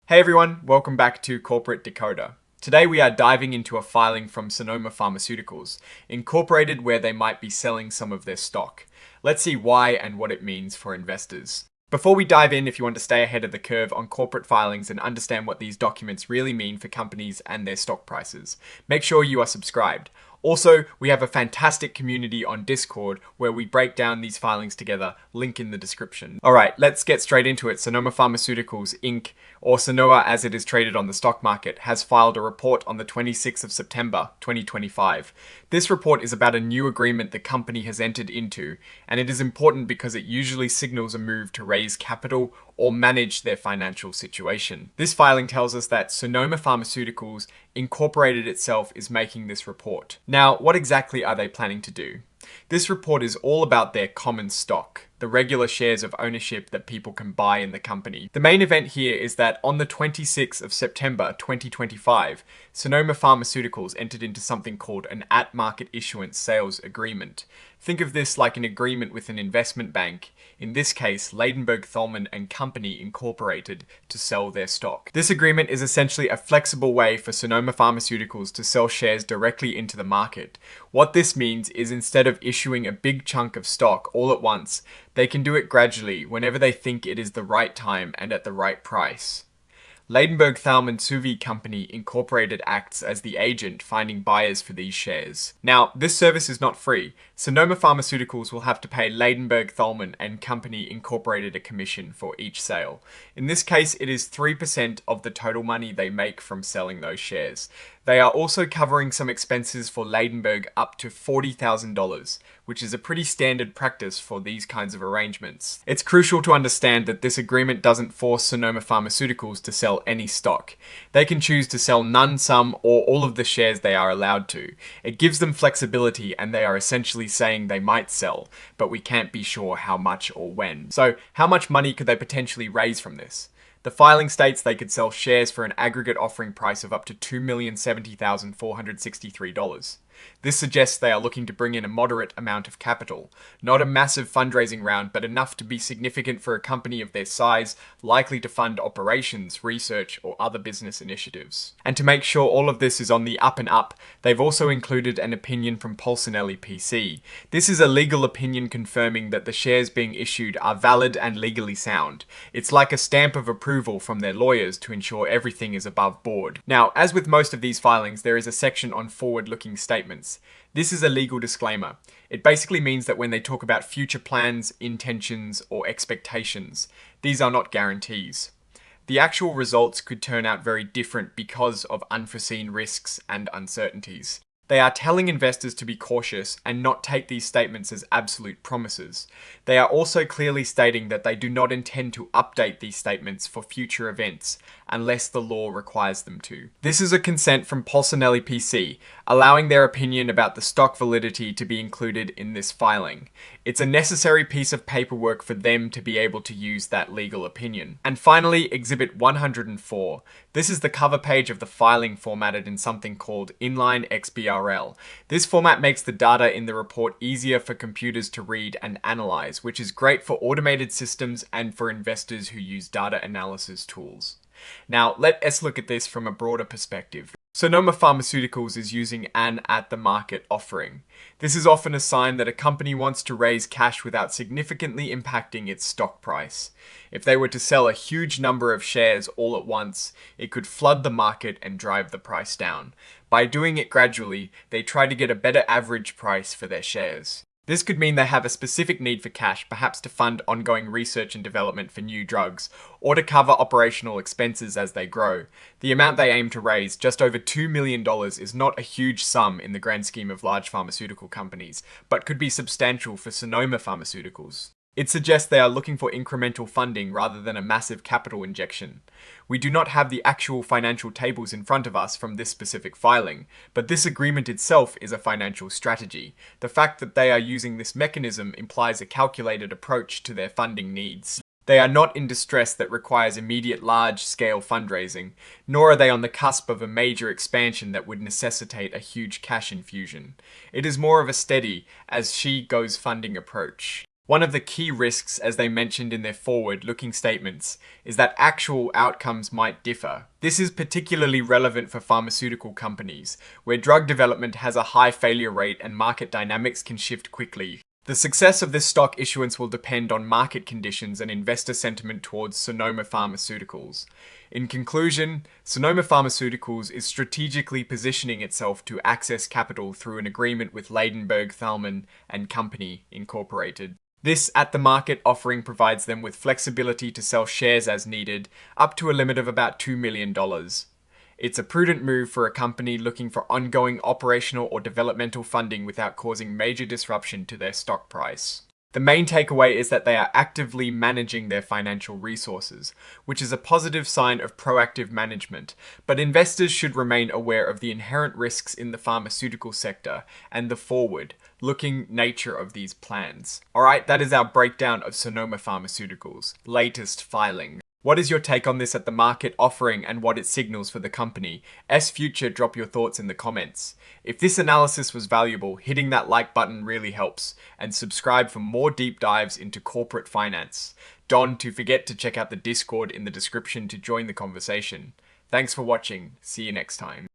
Hey everyone, welcome back to Corporate Decoder. Today we are diving into a filing from Sonoma Pharmaceuticals, Incorporated, where they might be selling some of their stock. Let's see why and what it means for investors. Before we dive in, if you want to stay ahead of the curve on corporate filings and understand what these documents really mean for companies and their stock prices, make sure you are subscribed. Also, we have a fantastic community on Discord where we break down these filings together, link in the description. Alright, let's get straight into it. Sonoma Pharmaceuticals Inc., or Sonoma as it is traded on the stock market, has filed a report on the 26th of September 2025. This report is about a new agreement the company has entered into, and it is important because it usually signals a move to raise capital or manage their financial situation. This filing tells us that Sonoma Pharmaceuticals Incorporated itself is making this report. Now, what exactly are they planning to do? This report is all about their common stock, the regular shares of ownership that people can buy in the company. The main event here is that on the 26th of September 2025, Sonoma Pharmaceuticals entered into something called an at-market issuance sales agreement. Think of this like an agreement with an investment bank, in this case Ladenburg Thalmann and Company Incorporated, to sell their stock. This agreement is essentially a flexible way for Sonoma Pharmaceuticals to sell shares directly into the market. What this means is instead of issuing a big chunk of stock all at once, they can do it gradually whenever they think it is the right time and at the right price. Ladenburg Thalmann Suvi Company Incorporated acts as the agent finding buyers for these shares. Now, this service is not free. Sonoma Pharmaceuticals will have to pay Ladenburg Thalmann and Company Incorporated a commission for each sale. In this case, it is 3% of the total money they make from selling those shares. They are also covering some expenses for Ladenburg up to $40,000, which is a pretty standard practice for these kinds of arrangements. It's crucial to understand that this agreement doesn't force Sonoma Pharmaceuticals to sell any stock. They can choose to sell none, some, or all of the shares they are allowed to. It gives them flexibility, and they are essentially saying they might sell, but we can't be sure how much or when. So, how much money could they potentially raise from this? The filing states they could sell shares for an aggregate offering price of up to $2,070,463. This suggests they are looking to bring in a moderate amount of capital. Not a massive fundraising round, but enough to be significant for a company of their size, likely to fund operations, research, or other business initiatives. And to make sure all of this is on the up and up, they've also included an opinion from Pulcinelli PC. This is a legal opinion confirming that the shares being issued are valid and legally sound. It's like a stamp of approval from their lawyers to ensure everything is above board. Now, as with most of these filings, there is a section on forward-looking statements. This is a legal disclaimer. It basically means that when they talk about future plans, intentions, or expectations, these are not guarantees. The actual results could turn out very different because of unforeseen risks and uncertainties. They are telling investors to be cautious and not take these statements as absolute promises. They are also clearly stating that they do not intend to update these statements for future events unless the law requires them to. This is a consent from Pulcinelli PC, allowing their opinion about the stock validity to be included in this filing. It's a necessary piece of paperwork for them to be able to use that legal opinion. And finally, Exhibit 104. This is the cover page of the filing formatted in something called inline XBRL. This format makes the data in the report easier for computers to read and analyze, which is great for automated systems and for investors who use data analysis tools. Now, let us look at this from a broader perspective. Sonoma Pharmaceuticals is using an at-the-market offering. This is often a sign that a company wants to raise cash without significantly impacting its stock price. If they were to sell a huge number of shares all at once, it could flood the market and drive the price down. By doing it gradually, they try to get a better average price for their shares. This could mean they have a specific need for cash, perhaps to fund ongoing research and development for new drugs, or to cover operational expenses as they grow. The amount they aim to raise, just over $2 million, is not a huge sum in the grand scheme of large pharmaceutical companies, but could be substantial for Sonoma Pharmaceuticals. It suggests they are looking for incremental funding rather than a massive capital injection. We do not have the actual financial tables in front of us from this specific filing, but this agreement itself is a financial strategy. The fact that they are using this mechanism implies a calculated approach to their funding needs. They are not in distress that requires immediate large-scale fundraising, nor are they on the cusp of a major expansion that would necessitate a huge cash infusion. It is more of a steady, as-she-goes funding approach. One of the key risks, as they mentioned in their forward-looking statements, is that actual outcomes might differ. This is particularly relevant for pharmaceutical companies, where drug development has a high failure rate and market dynamics can shift quickly. The success of this stock issuance will depend on market conditions and investor sentiment towards Sonoma Pharmaceuticals. In conclusion, Sonoma Pharmaceuticals is strategically positioning itself to access capital through an agreement with Ladenburg Thalmann and Company, Incorporated. This at-the-market offering provides them with flexibility to sell shares as needed, up to a limit of about $2 million. It's a prudent move for a company looking for ongoing operational or developmental funding without causing major disruption to their stock price. The main takeaway is that they are actively managing their financial resources, which is a positive sign of proactive management, but investors should remain aware of the inherent risks in the pharmaceutical sector and the forward-looking nature of these plans. Alright, that is our breakdown of Sonoma Pharmaceuticals' latest filing. What is your take on this at the market offering and what it signals for the company? Future, drop your thoughts in the comments. If this analysis was valuable, hitting that like button really helps, and subscribe for more deep dives into corporate finance. Don't forget to check out the Discord in the description to join the conversation. Thanks for watching. See you next time.